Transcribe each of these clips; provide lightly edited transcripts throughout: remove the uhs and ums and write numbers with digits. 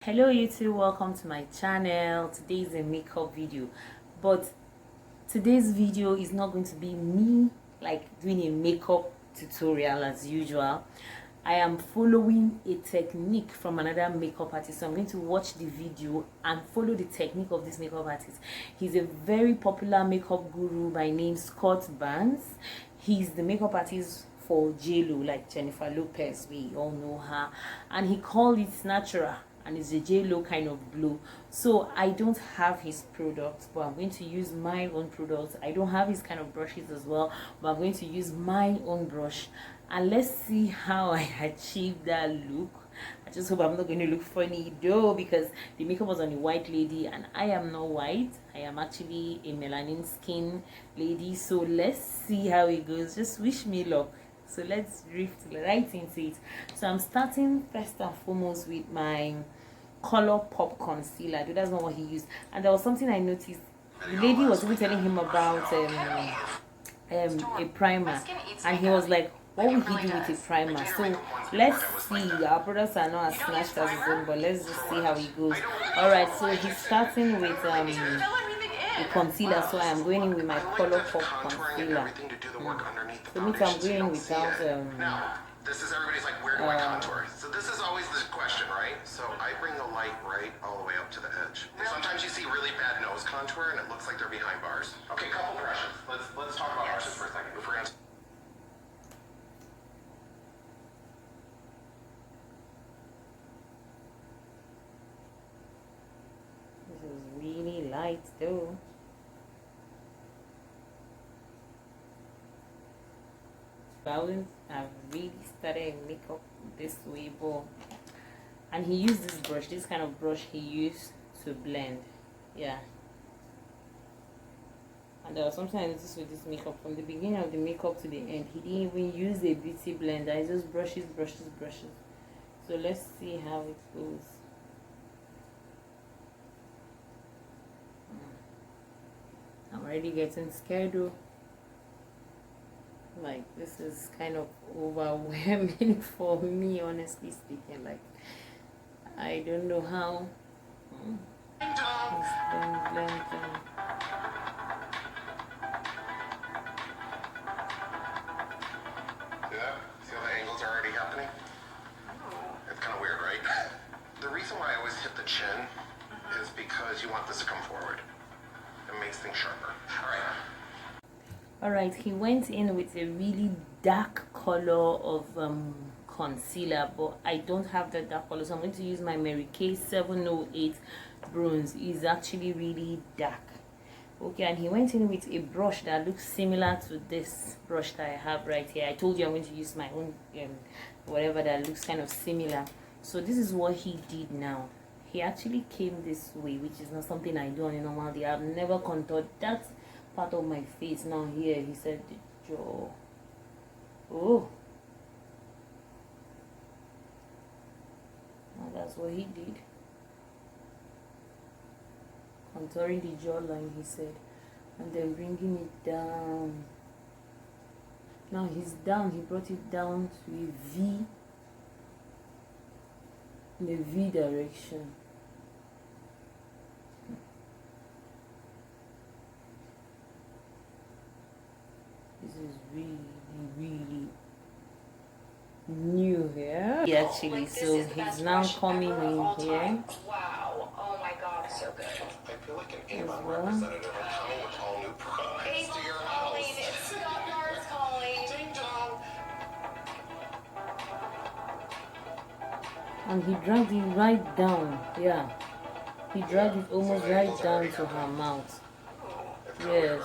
Hello YouTube, welcome to my channel. Today is a makeup video, but today's video is not going to be me like doing a makeup tutorial as usual. I am following a technique from another makeup artist, so I'm going to watch the video and follow the technique of this makeup artist. He's a very popular makeup guru by name Scott Barnes. He's the makeup artist for JLO, like Jennifer Lopez, we all know her, and he called it natural, and it's a JLO kind of glow. So I don't have his products, but I'm going to use my own products. I don't have his kind of brushes as well, but I'm going to use my own brush, and let's see how I achieve that look. I just hope I'm not going to look funny though, because the makeup was on a white lady and I am not white. I am actually a melanin skin lady. So let's see how it goes. Just wish me luck. So let's drift right into it. So I'm starting first and foremost with my color pop concealer. Though that's not what he used. And there was something I noticed. The lady was even telling him about a primer, and he was like, what would he do with a primer? So let's see. Our products are not as snatched as his own, but let's just see how it goes. Alright, so he's starting with a concealer, so I am going in with my color pop concealer. So means I'm going in without this is everybody's like, where do I contour? So this is always the question, right? So I bring the light right all the way up to the edge. Sometimes you see really bad nose contour and it looks like they're behind bars. Okay, couple brushes. Let's talk about brushes for a second. If we're gonna this is really light though. I've really started makeup this way, but and he used this brush, this kind of brush he used to blend. Yeah. And there was something I noticed with this makeup from the beginning of the makeup to the end. He didn't even use a beauty blender. He just brushes. So let's see how it goes. I'm already getting scared though. Like, this is kind of overwhelming for me, honestly speaking. Like, I don't know how. Blend. yeah, see how the angles are already happening? It's kind of weird, right? The reason why I always hit the chin is because you want this to come forward. It makes things sharper. Alright, he went in with a really dark color of concealer, but I don't have that dark color, so I'm going to use my Mary Kay 708 bronze. It's actually really dark. Okay, and he went in with a brush that looks similar to this brush that I have right here. I told you I'm going to use my own whatever that looks kind of similar. So this is what he did now. He actually came this way, which is not something I do on a normal day. I've never contoured that part of my face. Now here he said the jaw. Oh, now that's what he did, contouring the jawline, he said, and then bringing it down. Now he's down, he brought it down to a V, in a V direction. This is really new here. Yeah, actually, so he's now coming in here. Wow. Oh my god, so good. I feel like an Avon representative. I'm coming with all new products to your Calling. house. It's Scott Barnes calling. Ding dong. And he dragged it right down. Yeah, he dragged it almost right down to her mouth. Yes.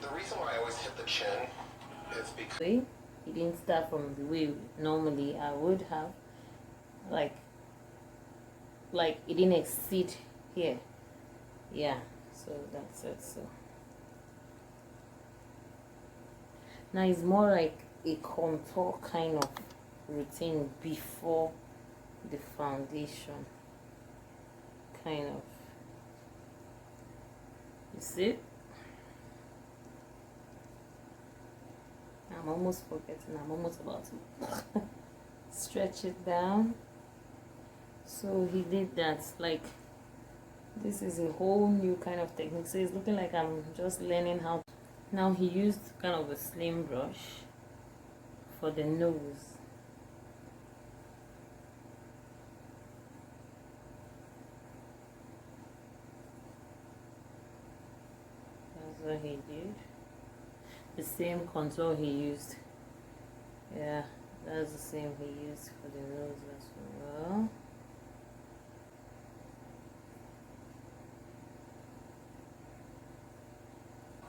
The reason why I always hit the chin is because He didn't start from the way normally I would have. Like it didn't exceed here. Yeah, so that's it. So now it's more like a contour kind of routine before the foundation. Kind of. You see? I'm almost forgetting. I'm almost about to stretch it down. So he did that. Like, this is a whole new kind of technique. So it's looking like I'm just learning how. Now he used kind of a slim brush for the nose. That's what he did. The same contour he used. Yeah, that's the same he used for the nose as well.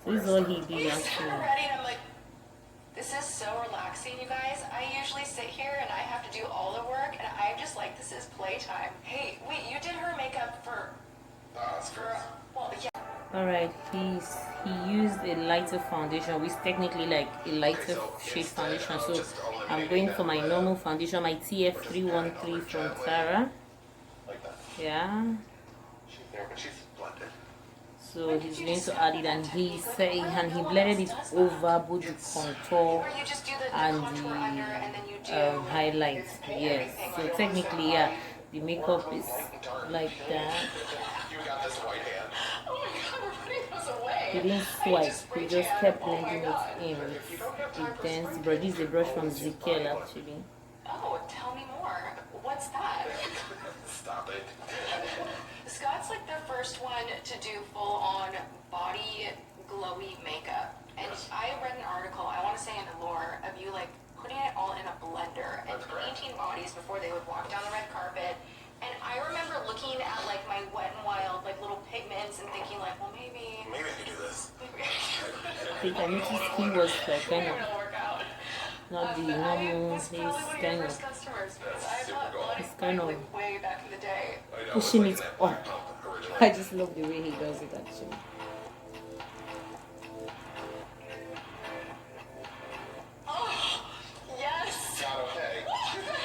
So this is what he did actually. Ready, and I'm like, this is so relaxing, you guys. I usually sit here and I have to do all the work, and I'm just like, this is playtime. Hey, wait, you did her makeup for well, yeah. Alright, he used a lighter foundation, which is technically like a lighter shade foundation. So I'm going for my normal foundation, my TF313 from Tara. Yeah. She's there, but she's blended. So he's going to add it, and he said, and he blended it over both the contour Or you just do the and contour under, and then you do the highlights. Yes. So technically, yeah, the makeup is like that. You got this white hand. Oh my god, we're putting those away. He didn't swipe, he just kept blending it in with a dense brush. This is a brush from Zikel actually. Oh, tell me more. What's that? Stop it. Scott's like the first one to do full-on body glowy makeup. And I read an article, I want to say in Allure, of you like putting it all in a blender and painting bodies before they would walk down the red carpet. And I remember looking at like my Wet n Wild like little pigments and thinking like, well maybe Maybe I could do this. I think I noticed he was like kind of it'll work out. not the I normal, was he's probably one of your kind first of customers because I bought body It's kind of like way back in the day. pushing it up. I just love the way he does it actually. Oh, yes. Not okay.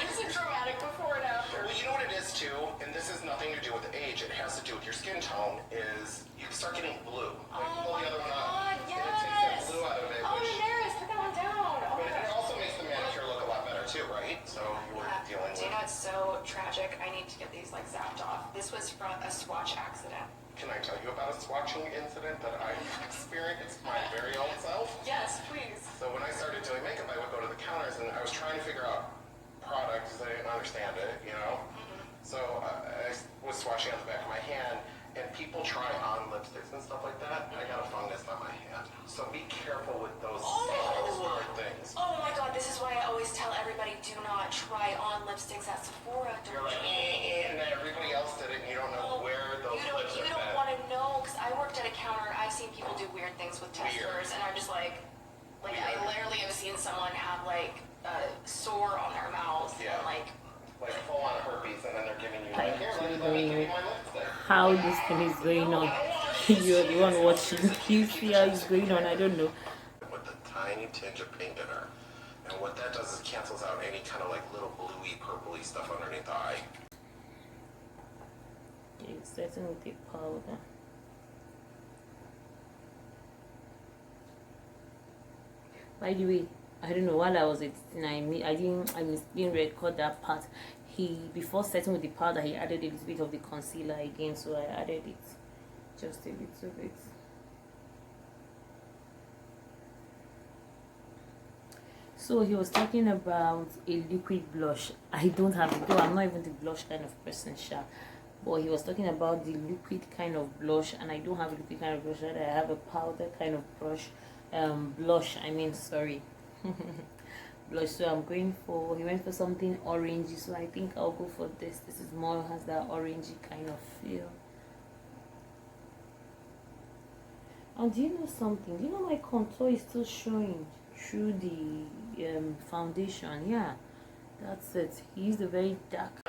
It's a dramatic before and after. Well, you know what it is too, and this has nothing to do with age. It has to do with your skin tone. Is you start getting blue. Like, pull the other one up. God, And it takes that yes. blue out of it, Oh, which Daenerys, put that one down. Oh, but my it gosh. also makes the manicure look a lot better too, right? So you were dealing Do you with. know it's so tragic? I need to get these like zapped off. This was from a swatch accident. Can I tell you about a swatching incident that I experienced my very own self? Yes, please. So when I started doing makeup, I would go to the counters and I was trying to figure out products. I didn't understand it, you know? So I was swatching on the back of my hand, and people try on lipsticks and stuff like that, and I got a fungus on my hand. So be careful with those weird things. Oh my god, this is why I always tell everybody do not try on lipsticks at Sephora. You're Don't like, and everybody else did it, and you don't know where those lips you are don't at. want to know, because I worked at a counter and I've seen people do weird things with testers, and I'm just like I literally have seen someone have like a sore on their mouth Yeah. and like full on herpes, and then they're giving you like, here, let me give you my lipstick. How this thing is going on. You're the one watching. You see how it's going on. I don't know. With a tiny tinge of pink in her. And what that does is cancels out any kind of like little bluey, purpley stuff underneath the eye. Okay, starting with the powder. By the way, I don't know, while I was editing, I didn't record that part. Before starting with the powder, he added a little bit of the concealer again, so I added it just a little bit. So he was talking about a liquid blush. I don't have it, though I'm not even the blush kind of person, sha. But he was talking about the liquid kind of blush, and I don't have a liquid kind of blush. I have a powder kind of blush. Blush, I mean, sorry. Blush. So I'm going for, he went for something orangey, so I think I'll go for this. This is more, has that orangey kind of feel. And do you know something? Do you know my contour is still showing through the foundation? Yeah, that's it. He used a very dark.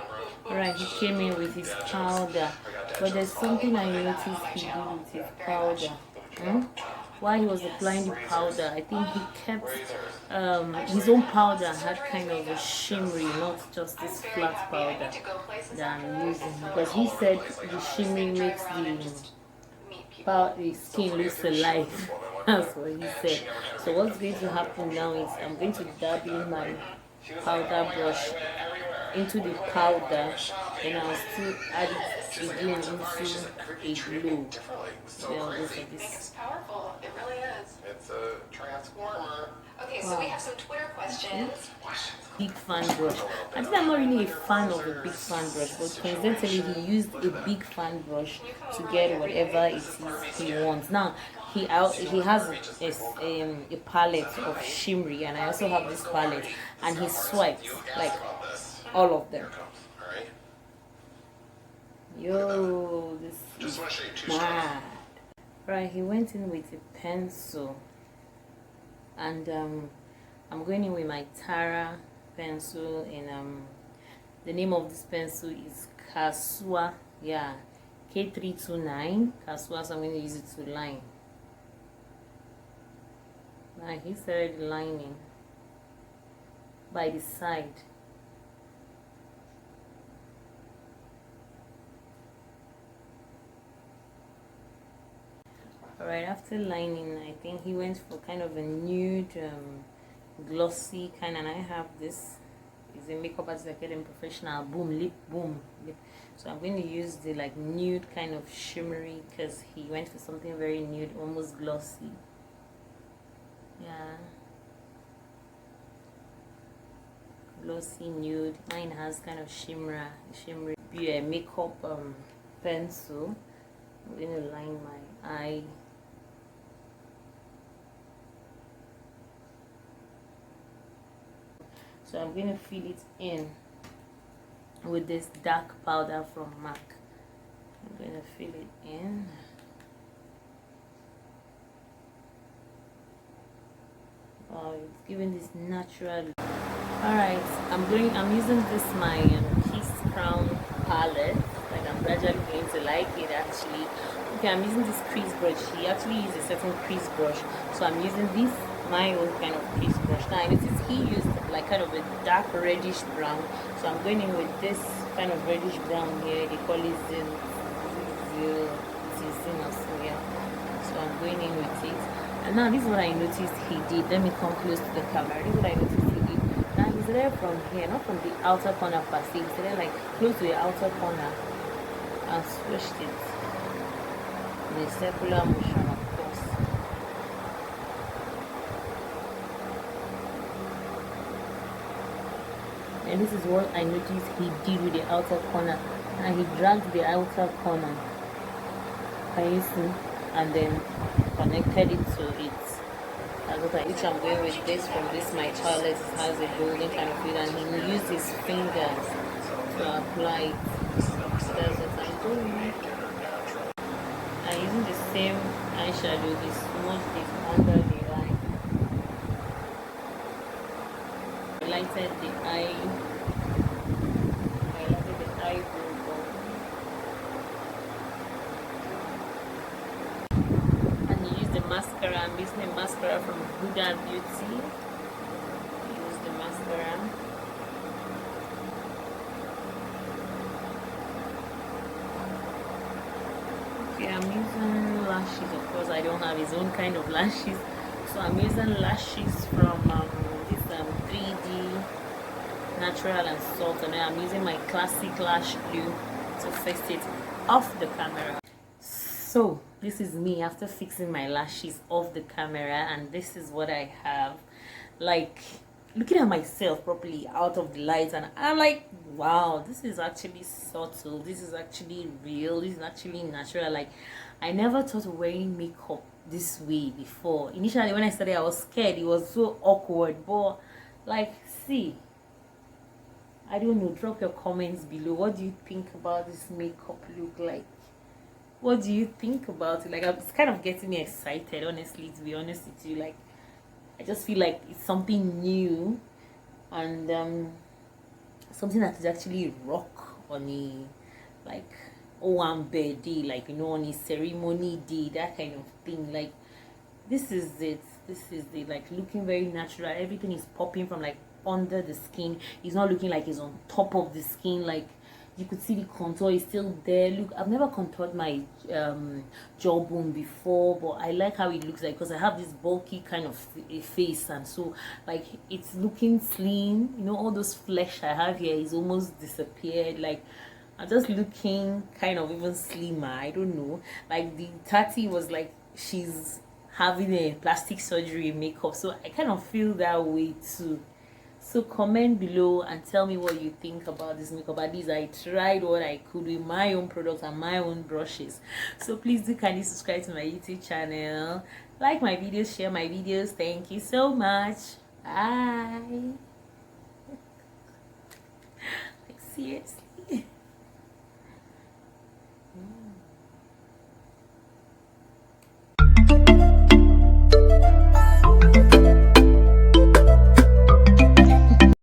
Alright, he came in with his powder, but there's something I noticed he did with his powder. While he was applying the powder, I think he kept his own powder had kind of a shimmery, not just this flat powder that I'm using, because he said the shimmery makes the skin looks alive. That's what he said. So what's going to happen now is I'm going to dab in my powder brush into the powder then I'll still add it again into a glow. So crazy. It's powerful. It really is. It's a transformer. Okay, so we have some Twitter questions. Big fan brush. I think I'm not really a fan of a big fan brush, but coincidentally he used a big fan brush to get whatever it is he wants. Now he has a palette of shimmery, and I also have this palette, and he swiped like all of them. Yo, this is mad. Right, he went in with a pencil, and I'm going in with my Tara pencil, and the name of this pencil is Kasua, yeah, K329 Kasua, so I'm going to use it to line. Now he started lining by the side. Alright, after lining, I think he went for kind of a nude, glossy kind, and I have this. It's a makeup artist academy professional. Boom lip. So I'm going to use the like nude kind of shimmery, because he went for something very nude, almost glossy. Yeah, glossy nude. Mine has kind of shimmery makeup pencil. I'm going to line my eye. So I'm going to fill it in with this dark powder from MAC. I'm going to fill it in. Oh, it's giving this natural. Alright, I'm using this my Kiss Crown palette. Like, I'm gradually going to like it actually. Okay, I'm using this crease brush. He actually used a certain crease brush, so I'm using this my own kind of crease brush. Now I noticed he used like kind of a dark reddish brown, so I'm going in with this kind of reddish brown here. They call it zin or so, yeah. So I'm going in with it, and now this is what I noticed he did. Let me come close to the camera. This is what I noticed he did. Now he's there from here, not from the outer corner per se. He's there like close to the outer corner, and switched it in a circular motion, of course. And this is what I noticed he did with the outer corner. And he dragged the outer corner, can you see? And then connected it to it. That's what which I'm going with this from this my palette. It has a golden kind of feel, and he used his fingers to apply it. So that's what I'm doing. I'm using the same eyeshadow, this smudge this under the eye. Highlighted the eye. Highlighted the eyebrow. And you use the mascara. I'm using the mascara from Huda Beauty. Use the mascara. Okay, I'm using lashes. Of course, I don't have his own kind of lashes, so I'm using lashes from this 3D natural and salt, and I'm using my classic lash glue to fix it off the camera. So this is me after fixing my lashes off the camera, and this is what I have. Like, looking at myself properly out of the light, and I'm like, wow, this is actually subtle, this is actually real, this is actually natural. Like, I never thought of wearing makeup this way before. Initially when I started, I was scared, it was so awkward, but like, see, I don't know, drop your comments below. What do you think about this makeup look? Like, what do you think about it? Like, it's kind of getting me excited, honestly, to be honest with you. Like, I just feel like it's something new, and something that is actually rock on a, like, Owambe day, like, you know, on a ceremony day, that kind of thing. Like, this is it. This is the, like, looking very natural. Everything is popping from, like, under the skin. It's not looking like it's on top of the skin. Like, you could see the contour is still there. Look, I've never contoured my jawbone before, but I like how it looks like, because I have this bulky kind of a face, and so, like, it's looking slim. You know, all those flesh I have here is almost disappeared. Like, I'm just looking kind of even slimmer. I don't know. Like the Tati was like she's having a plastic surgery makeup, so I kind of feel that way too. So comment below and tell me what you think about this makeup. At least I tried what I could with my own products and my own brushes. So please do kindly subscribe to my YouTube channel, like my videos, share my videos. Thank you so much. Bye. Like seriously.